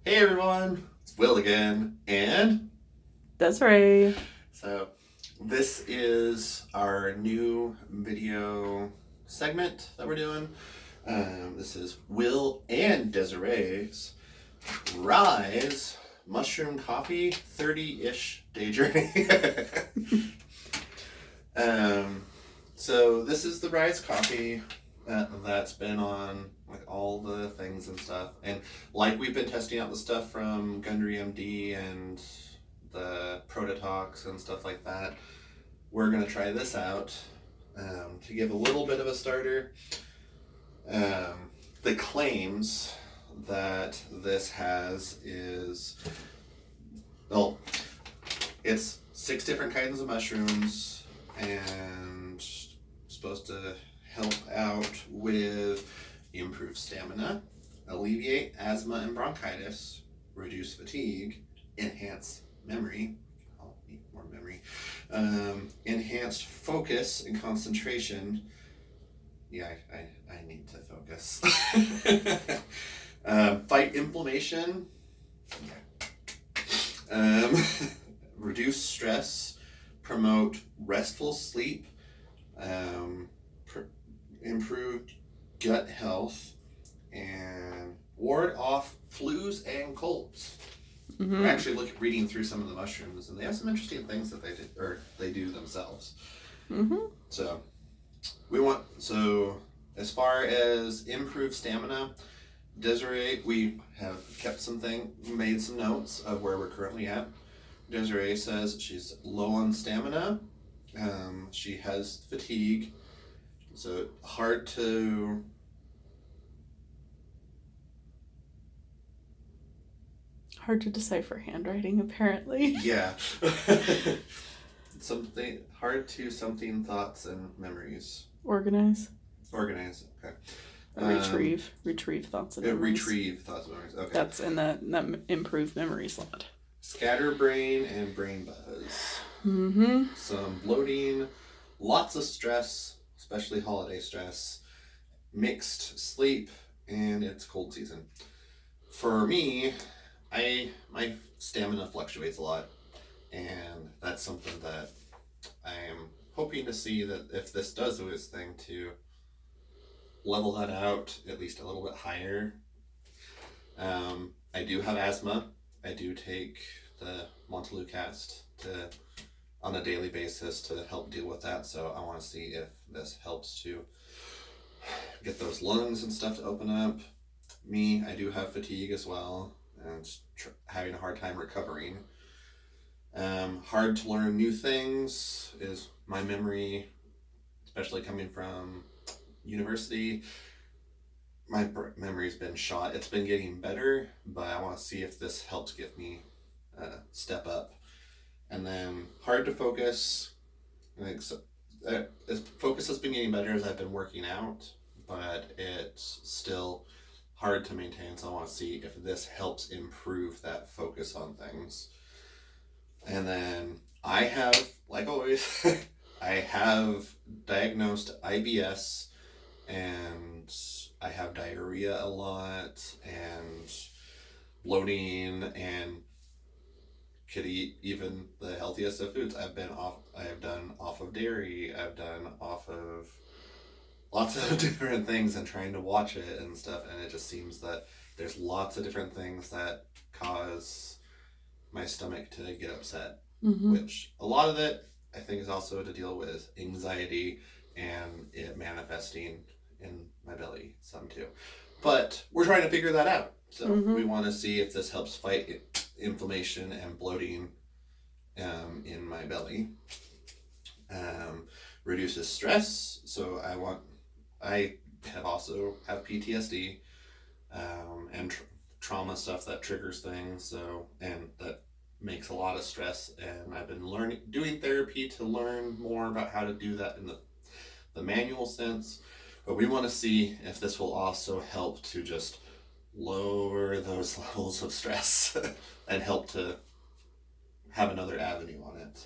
Hey everyone, it's Will again, and Desiree. so this is our new video segment that we're doing. This is Will and Desiree's RYZE Mushroom Coffee 30-ish day journey. So this is the RYZE coffee that's been on like all the things and stuff, and like we've been testing out the stuff from Gundry MD and the Prototox and stuff like that. We're gonna try this out to give a little bit of a starter. The claims that this has is, well, it's 6 different kinds of mushrooms and supposed to help out with improved stamina, alleviate asthma and bronchitis, reduce fatigue, enhance memory. I'll need more memory. Enhanced focus and concentration. Yeah, I need to focus. Fight inflammation. Reduce stress, promote restful sleep, improved gut health, and ward off flus and colds. Mm-hmm. We're actually reading through some of the mushrooms, and they have some interesting things that they do themselves. Mm-hmm. So as far as improved stamina, Desiree, we have made some notes of where we're currently at. Desiree says she's low on stamina. She has fatigue, so hard to decipher handwriting, apparently. Yeah. Something thoughts and memories. Organize. Okay. Retrieve thoughts and memories. Retrieve thoughts and memories. Okay. That's in that improved memory slot. Scatterbrain and brain buzz. Mm-hmm. Some bloating, lots of stress, especially holiday stress, mixed sleep, and it's cold season. For me, my stamina fluctuates a lot, and that's something that I am hoping to see that if this does do its thing to level that out at least a little bit higher. I do have asthma. I do take the Montelukast on a daily basis to help deal with that, so I want to see if this helps to get those lungs and stuff to open up. I do have fatigue as well, and having a hard time recovering. Hard to learn new things is my memory, especially coming from university. My memory's been shot. It's been getting better, but I want to see if this helps get me step up. And then hard to focus. Focus has been getting better as I've been working out, but it's still hard to maintain, so I want to see if this helps improve that focus on things. And then I have, like always, I have diagnosed IBS, and I have diarrhea a lot, and bloating, and could eat even the healthiest of foods. I have done off of dairy, I've done off of lots of different things and trying to watch it and stuff, and it just seems that there's lots of different things that cause my stomach to get upset, which a lot of it I think is also to deal with anxiety and it manifesting in my belly some too. But we're trying to figure that out. So we want to see if this helps fight inflammation and bloating in my belly. Reduces stress. So I also have PTSD and trauma stuff that triggers things. So, and that makes a lot of stress. And I've been doing therapy to learn more about how to do that in the manual sense. But we want to see if this will also help to just lower those levels of stress and help to have another avenue on it.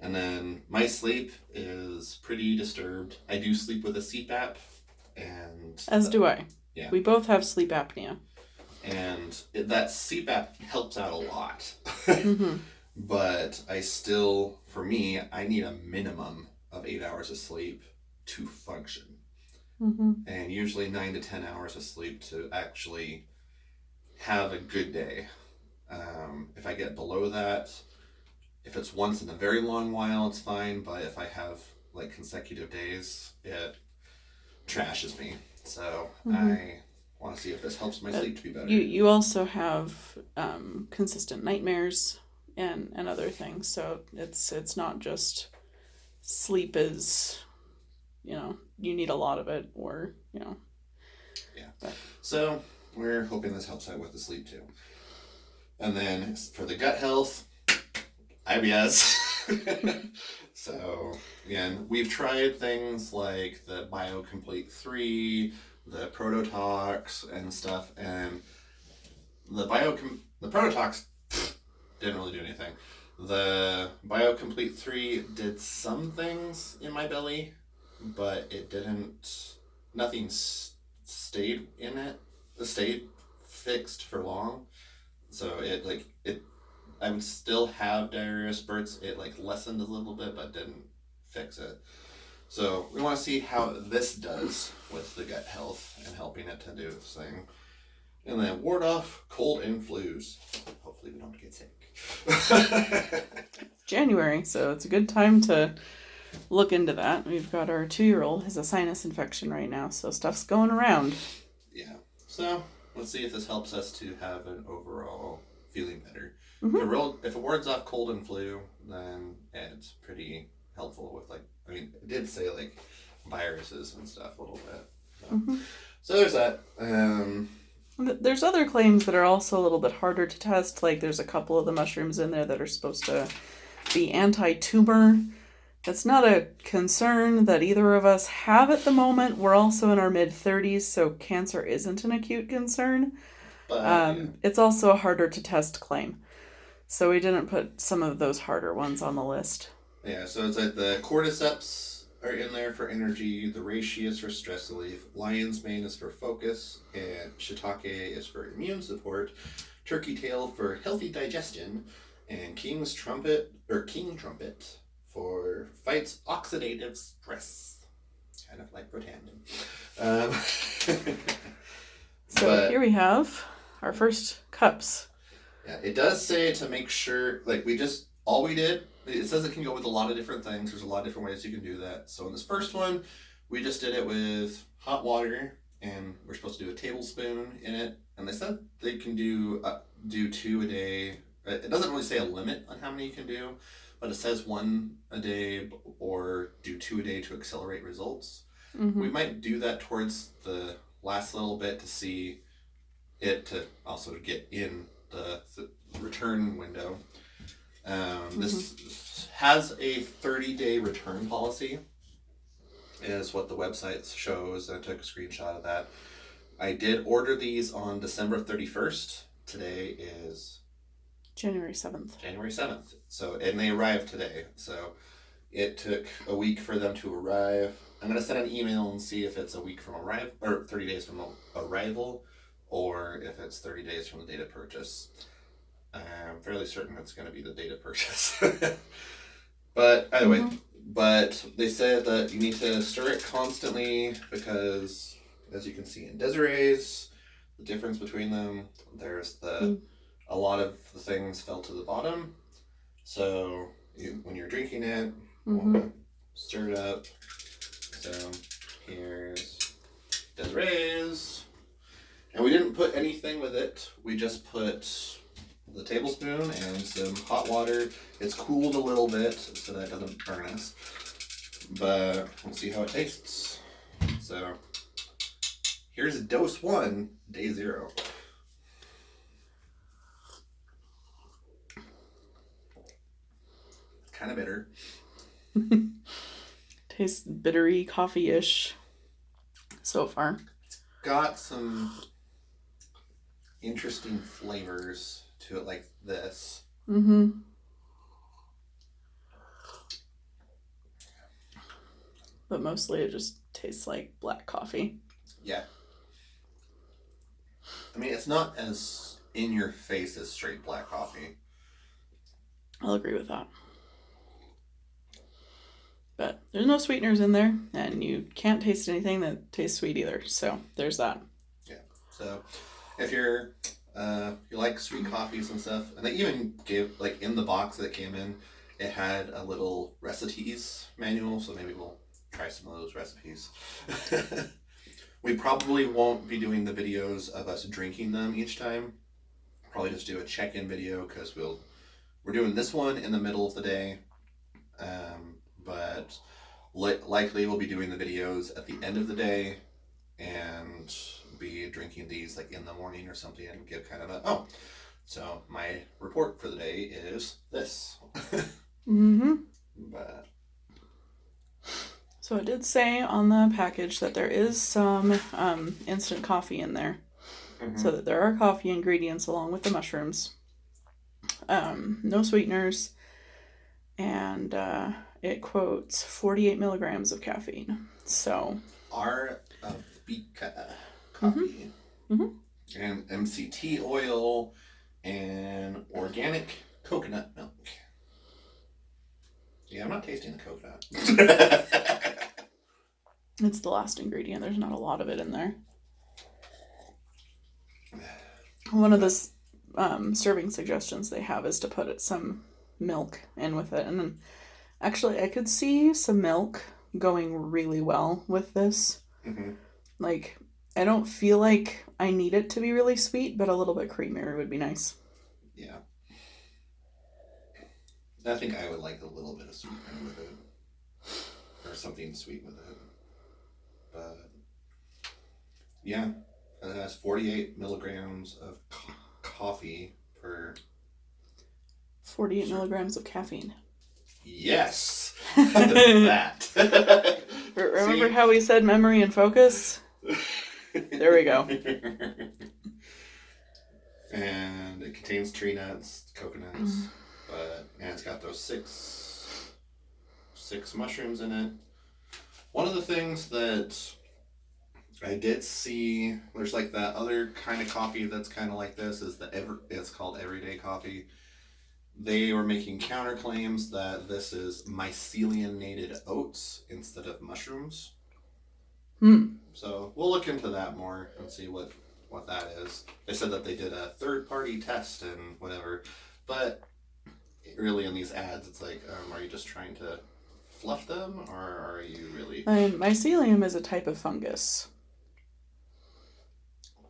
And then my sleep is pretty disturbed. I do sleep with a CPAP, and as do I. Yeah. We both have sleep apnea. And that CPAP helps out a lot. Mm-hmm. But for me, I need a minimum of 8 hours of sleep to function. Mm-hmm. And usually 9 to 10 hours of sleep to actually have a good day. If I get below that, if it's once in a very long while, it's fine. But if I have like consecutive days, it trashes me. So I want to see if this helps my sleep to be better. You also have consistent nightmares and other things. So it's not just sleep is, you need a lot of it, or Yeah. But. So we're hoping this helps out with the sleep too. And then for the gut health, IBS. So again, we've tried things like the BioComplete 3, the Prototox and stuff, and the Prototox didn't really do anything. The BioComplete 3 did some things in my belly, but it didn't. Nothing stayed in it. It stayed fixed for long. So I would still have diarrhea spurts. It lessened a little bit, but didn't fix it. So we want to see how this does with the gut health and helping it to do this thing. And then ward off cold and flus. Hopefully we don't get sick. January, so it's a good time to look into that. We've got our 2-year-old has a sinus infection right now, so stuff's going around. Yeah. So let's see if this helps us to have an overall feeling better. Mm-hmm. If it wards off cold and flu, then it's pretty helpful with it did say viruses and stuff a little bit. So there's that. There's other claims that are also a little bit harder to test. Like there's a couple of the mushrooms in there that are supposed to be anti-tumor. That's not a concern that either of us have at the moment. We're also in our mid-30s, so cancer isn't an acute concern. But, It's also a harder to test claim. So we didn't put some of those harder ones on the list. Yeah, so it's the cordyceps are in there for energy, the reishi is for stress relief, lion's mane is for focus, and shiitake is for immune support, turkey tail for healthy digestion, and king trumpet for fights oxidative stress. Kind of like Protandim. So here we have our first cups. Yeah, it does say to make sure, all we did, it says it can go with a lot of different things. There's a lot of different ways you can do that. So in this first one, we just did it with hot water, and we're supposed to do a tablespoon in it. And they said they can do 2 a day. It doesn't really say a limit on how many you can do, but it says 1 a day or do 2 a day to accelerate results. Mm-hmm. We might do that towards the last little bit to see it to also get in the return window. This has a 30-day return policy, is what the website shows. I took a screenshot of that. I did order these on December 31st. Today is January 7th. January 7th. And they arrived today. So it took a week for them to arrive. I'm going to send an email and see if it's a week from arrival, or 30 days from arrival, or if it's 30 days from the date of purchase. I'm fairly certain it's going to be the date of purchase. But either way, but they said that you need to stir it constantly because, as you can see in Desiree's, the difference between them, there's a lot of the things fell to the bottom. So when you're drinking it, stir it up. So here's Desiree's. And we didn't put anything with it. We just put the tablespoon and some hot water. It's cooled a little bit so that it doesn't burn us. But we'll see how it tastes. So here's dose 1, day 0. It's kind of bitter. Tastes bittery, coffee-ish so far. It's got some interesting flavors to it, like this. But mostly it just tastes like black coffee. Yeah. I mean, it's not as in your face as straight black coffee. I'll agree with that. But there's no sweeteners in there, and you can't taste anything that tastes sweet either. So there's that. Yeah. So if you're you like sweet coffees and stuff, and they even give, like, in the box that it came in, it had a little recipes manual, so maybe we'll try some of those recipes. We probably won't be doing the videos of us drinking them each time. Probably just do a check-in video, because we're doing this one in the middle of the day, but likely we'll be doing the videos at the end of the day and be drinking these like in the morning or something, and give kind of so my report for the day is this. But so it did say on the package that there is some instant coffee in there. So that there are coffee ingredients along with the mushrooms. No sweeteners. And it quotes 48 milligrams of caffeine. So Arabica coffee and MCT oil and organic coconut milk. Yeah, I'm not tasting the coconut. It's the last ingredient. There's not a lot of it in there. One of the serving suggestions they have is to put some milk in with it. And actually, I could see some milk going really well with this. Like, I don't feel like I need it to be really sweet, but a little bit creamier would be nice. Yeah. I think I would like a little bit of sweetener with it. Or something sweet with it. But, yeah. It has 48 milligrams of coffee per... 48 milligrams of caffeine. Yes! That. Remember how we said memory and focus? There we go. And it contains tree nuts, coconuts, and it's got those six mushrooms in it. One of the things that I did see, there's like that other kind of coffee that's kind of like this, is it's called everyday coffee. They were making counterclaims that this is myceliated oats instead of mushrooms. So we'll look into that more and see what that is. They said that they did a third-party test and whatever, but really in these ads, it's like, are you just trying to fluff them, or are you really... mycelium is a type of fungus.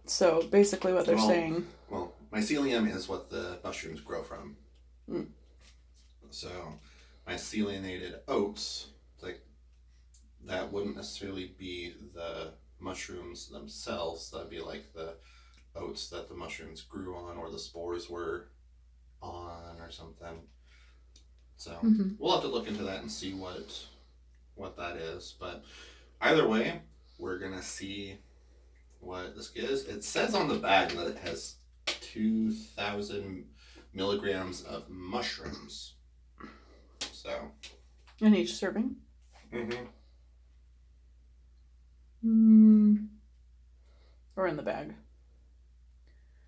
So basically what they're saying... Well, mycelium is what the mushrooms grow from. So myceliated oats, like, that wouldn't necessarily be the mushrooms themselves. That'd be like the oats that the mushrooms grew on, or the spores were on, or something. So we'll have to look into that and see what that is. But either way, we're gonna see what this is. It says on the bag that it has 2,000 milligrams of mushrooms. So. In each serving? Or in the bag?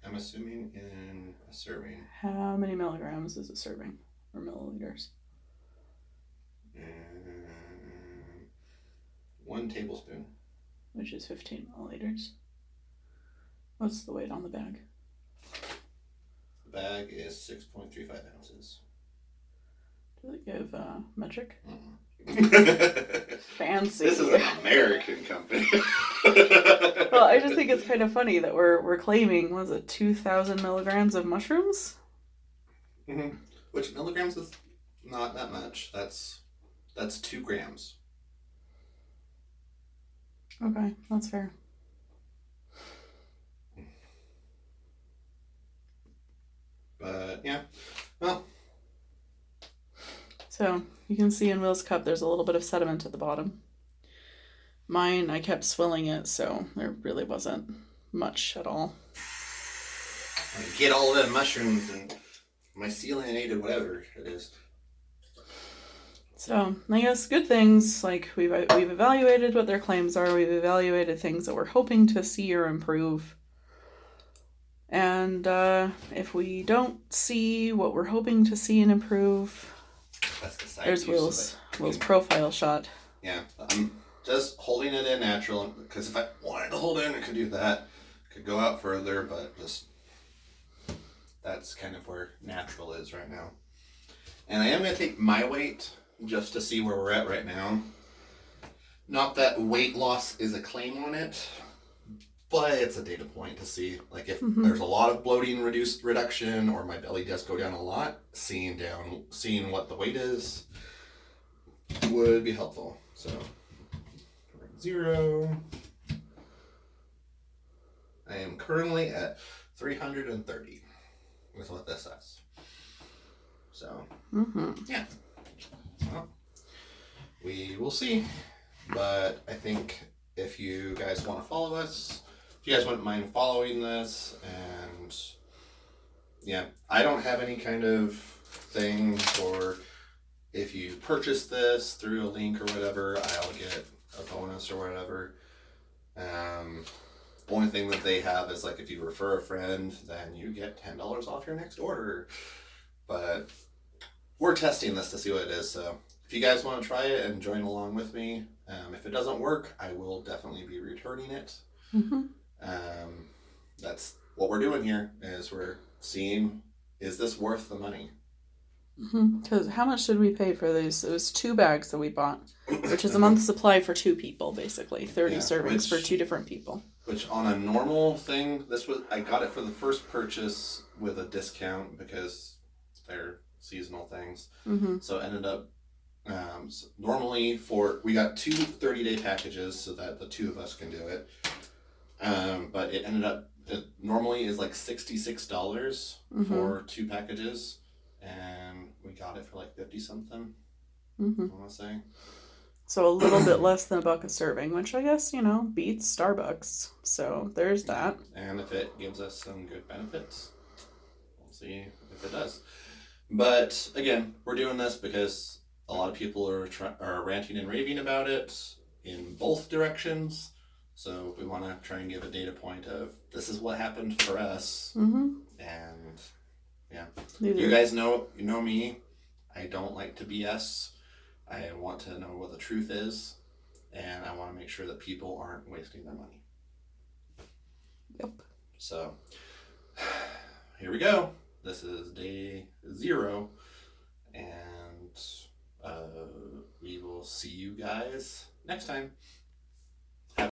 I'm assuming in a serving. How many milligrams is a serving? Or milliliters? 1 tablespoon. Which is 15 milliliters. What's the weight on the bag? The bag is 6.35 ounces. Does it give metric? Mm-mm. Fancy. This is an American company. Well, I just think it's kind of funny that we're claiming, was it 2,000 milligrams of mushrooms? Which milligrams is not that much. That's 2 grams. Okay, that's fair. But yeah, well. So you can see in Will's cup there's a little bit of sediment at the bottom. Mine, I kept swilling it, so there really wasn't much at all. Get all of the mushrooms and myceliated whatever it is. So I guess good things, like we've evaluated what their claims are. We've evaluated things that we're hoping to see or improve. And if we don't see what we're hoping to see and improve, That's the side there's use Will's profile shot. Yeah, I'm just holding it in natural, because if I wanted to hold it in, I could do that. Could go out further, but just that's kind of where natural is right now. And I am going to take my weight just to see where we're at right now. Not that weight loss is a claim on it, but it's a data point to see. Like if there's a lot of bloating reduction, or my belly does go down a lot, seeing what the weight is would be helpful. So 0. I am currently at 330. Is what this says. So yeah. Well, we will see. But I think if you guys want to follow us, if you guys wouldn't mind following this, and yeah, I don't have any kind of thing for if you purchase this through a link or whatever, I'll get a bonus or whatever. Only thing that they have is like if you refer a friend, then you get $10 off your next order. But we're testing this to see what it is, so if you guys want to try it and join along with me, if it doesn't work, I will definitely be returning it. That's what we're doing here, is we're seeing, is this worth the money? Because how much did we pay for these? It was 2 bags that we bought, which is a month's supply for 2 people, basically. 30 servings for 2 different people. Which on a normal thing, I got it for the first purchase with a discount because they're seasonal things. So it ended up, normally we got 2 30-day packages so that the 2 of us can do it. But it ended up, it normally is like $66 for 2 packages. And we got it for like 50 something. I want to say. So a little bit less than $1 a serving, which I guess, beats Starbucks. So there's that. And if it gives us some good benefits, we'll see if it does. But again, we're doing this because a lot of people are ranting and raving about it in both directions. So we want to try and give a data point of this is what happened for us. And yeah, you guys know me. I don't like to BS. I want to know what the truth is, and I want to make sure that people aren't wasting their money. Yep. So here we go. This is day 0, and we will see you guys next time.